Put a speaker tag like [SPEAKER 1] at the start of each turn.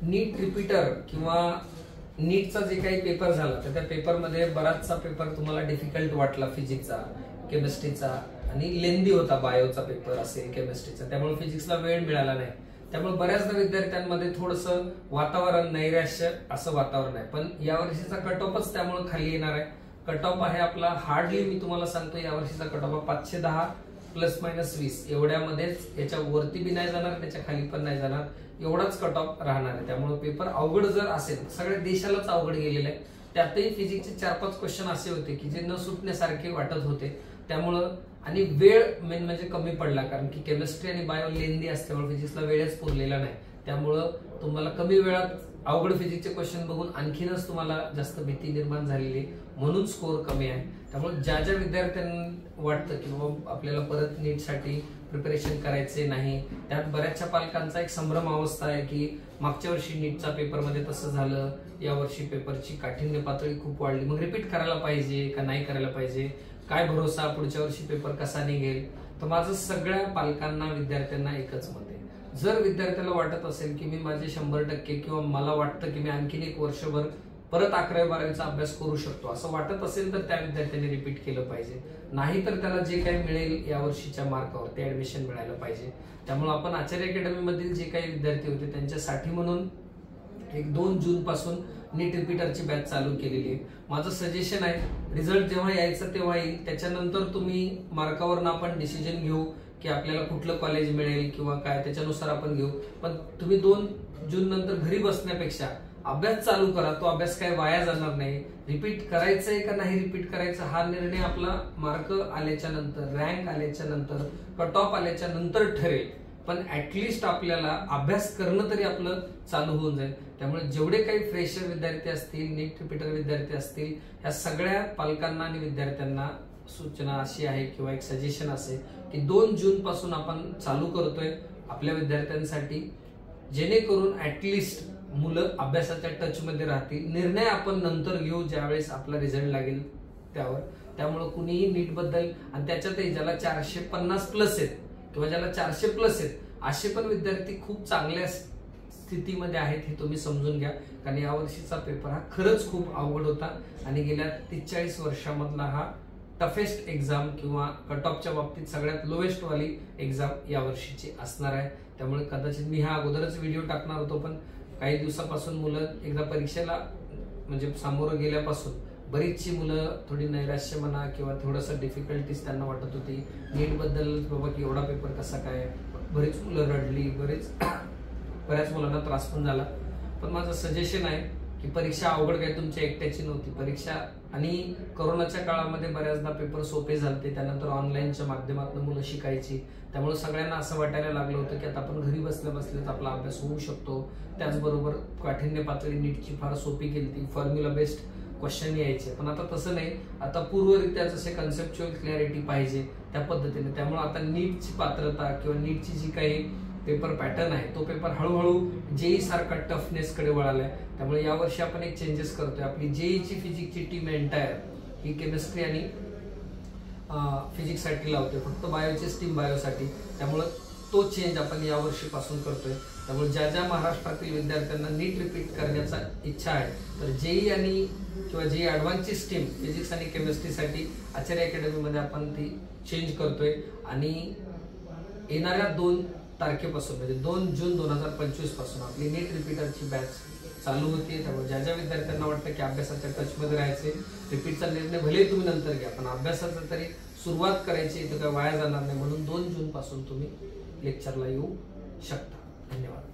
[SPEAKER 1] नीट repeater किंवा नीटचा जे काही पेपर झाला तर त्या पेपरमध्ये बराचसा पेपर तुम्हाला डिफिकल्ट वाटला, फिजिक्सचा, केमिस्ट्रीचा आणि लेंदी होता, बायोचा पेपर असेल, केमिस्ट्रीचा, त्यामुळे फिजिक्सला वेळ मिळाला नाही. त्यामुळे बऱ्याचदा विद्यार्थ्यांमध्ये थोडंसं वातावरण, नैराश्य असं वातावरण आहे. पण यावर्षीचा कट ऑफच त्यामुळे खाली येणार आहे. कट ऑफ आहे आपला हार्डली, मी तुम्हाला सांगतो यावर्षीचा कट ऑफ 510 ±20 एवढ्यामध्येच, याच्या वरती बी नाही जाणार, त्याच्या खाली पण नाही जाणार, एवढाच कट ऑफ राहणार आहे. त्यामुळे पेपर अवघड जर असेल, सगळ्या देशालाच अवघड गेलेलं आहे. त्यातही फिजिक्सचे 4-5 क्वेश्चन असे होते की जे न सुटण्यासारखे वाटत होते. त्यामुळं आणि वेळ मेन म्हणजे कमी पडला, कारण की केमिस्ट्री आणि बायो लेंदी असल्यामुळे फिजिक्सला वेळच पुरलेला नाही. त्यामुळं तुम्हाला कमी वेळात अवघड फिजिक्सचे क्वेश्चन बघून आणखीनच तुम्हाला जास्त भीती निर्माण झालेली, म्हणून स्कोर कमी आहे. त्यामुळे ज्या ज्या विद्यार्थ्यांना वाटतं की बाबा आपल्याला परत नीटसाठी प्रिपरेशन करायचे नाही, त्यात बऱ्याचशा पालकांचा एक संभ्रम अवस्था आहे की मागच्या वर्षी नीटचा पेपरमध्ये तसं झालं, या वर्षी पेपरची काठिण्य पातळी खूप वाढली, मग रिपीट करायला पाहिजे का नाही करायला पाहिजे, काय भरोसा, पुढच्या वर्षी पेपर कसा निघेल. तर माझं सगळ्या पालकांना, विद्यार्थ्यांना एकच मत आहे, जर विद्यार्थ्याला वाटत असेल की मी माझे 100% किंवा मला वाटतं की मी आणखीन एक वर्षभर परत 11वी-12वीचा अभ्यास करू शकतो असं वाटत असेल तर त्या विद्यार्थ्यांनी रिपीट केलं पाहिजे. नाही तर त्याला जे काही मिळेल या वर्षीच्या मार्कावर ते ऍडमिशन मिळायला पाहिजे. त्यामुळे आपण आचार्य अकॅडमी मधील जे काही विद्यार्थी होते त्यांच्यासाठी म्हणून 2 जून पासून नीट रिपीटरची बॅच चालू केलेली आहे. माझं सजेशन आहे, रिझल्ट जेव्हा यायचं तेव्हा येईल, त्याच्यानंतर तुम्ही मार्कावरनं आपण डिसिजन घेऊ की आपल्याला कुठलं कॉलेज मिळेल किंवा काय, त्याच्यानुसार आपण घेऊ. पण तुम्ही 2 जून नंतर घरी बसण्यापेक्षा अभ्यास चालू करा. तो अभ्यास काय वाया जाणार नाही. रिपीट करायचंय का नाही रिपीट करायचं हा निर्णय आपला मार्क आल्याच्या नंतर, रँक आल्याच्या नंतर, कट ऑफ आल्याच्या नंतर ठरेल. पण ऍटलिस्ट आपल्याला अभ्यास करणं तरी आपलं चालू होऊन जाईल. त्यामुळे जेवढे काही फ्रेशर विद्यार्थी असतील, नीट रिपीटर विद्यार्थी असतील, या सगळ्या पालकांना आणि विद्यार्थ्यांना सूचना अशी आहे किंवा एक सजेशन असेल की 2 जून पासून आपण चालू करतोय आपल्या विद्यार्थ्यांसाठी, जेणेकरून ऍटलिस्ट मुलं अभ्यासाच्या टच मध्ये राहतील. निर्णय आपण नंतर घेऊ ज्यावेळेस आपला रिझल्ट लागेल त्यावर. त्यामुळे कुणीही नीट बद्दल, आणि त्याच्यातही ज्याला 450+ आहेत किंवा ज्याला 400+ आहेत असे पण विद्यार्थी खूप चांगल्या स्थितीमध्ये आहेत, हे तुम्ही समजून घ्या. कारण या वर्षीचा पेपर हा खरंच खूप अवघड होता आणि गेल्या 43 वर्षामधला हा टफेस्ट एक्झाम किंवा कट ऑफच्या बाबतीत सगळ्यात लोएस्ट वाली एक्झाम या वर्षीची असणार आहे. त्यामुळे कदाचित मी हा अगोदरच व्हिडिओ टाकणार होतो, पण काही दिवसापासून मुलं एकदा परीक्षेला म्हणजे सामोरं गेल्यापासून बरीचशी मुलं थोडी नैराश्य म्हणा किंवा थोडंसं डिफिकल्टीज त्यांना वाटत होती नीट बद्दल, बाबा की एवढा पेपर कसा काय, बरीच मुलं रडली, बऱ्याच मुलांना त्रास पण झाला. पण माझं सजेशन आहे की परीक्षा अवघड काय तुमच्या एकट्याची नव्हती. परीक्षा आणि कोरोनाच्या काळामध्ये बऱ्याचदा पेपर सोपे झाले, त्यानंतर ऑनलाईनच्या माध्यमातून मुलं शिकायची. त्यामुळे सगळ्यांना असं वाटायला लागलं होतं की आता आपण घरी बसल्या बसल्याच आपला अभ्यास होऊ शकतो. त्याचबरोबर काठिण्य पातळी नीटची फार सोपी केली, फॉर्म्युला बेस्ड क्वेश्चन यायचे. पण आता तसं नाही, आता पूर्वरित्या जसे कन्सेप्च्युअल क्लॅरिटी पाहिजे त्या पद्धतीने. त्यामुळे आता नीटची पात्रता किंवा नीटची जी काही पेपर पॅटर्न आहे तो पेपर हळूहळू जेई सारखा टफनेस कडे वळालाय. त्यामुळे यावर्षी आपण एक चेंजेस करतोय. आपली जेईची फिजिक्सची टीम एंटायर ही केमिस्ट्री आणि फिजिक्स साठी लावतोय, फक्त बायोची टीम बायोसाठी. त्यामुळे तो चेंज आपण यावर्षीपासून करतोय. त्यामुळे ज्या ज्या महाराष्ट्रातील विद्यार्थ्यांना नीट रिपीट करण्याचा इच्छा आहे तर जेई आणि किंवा जेई ऍडव्हान्सची स्ट्रीम फिजिक्स आणि केमिस्ट्रीसाठी आचार्य अकॅडमीमध्ये आपण ती चेंज करतोय. आणि येणाऱ्या 2 तारखेपासून म्हणजे 2 जून 2025 पासून आपली नीट रिपीटरची बॅच चालू होती. त्यामुळे ज्या ज्या विद्यार्थ्यांना वाटतं की अभ्यासाच्या टचमध्ये राहायचे, रिपीटचा निर्णय भले तुम्ही नंतर घ्या, पण अभ्यासाचा तरी सुरुवात करायची, इथं काय वाया जाणार नाही. म्हणून 2 जून पासून तुम्ही लेक्चरला येऊ शकता. धन्यवाद.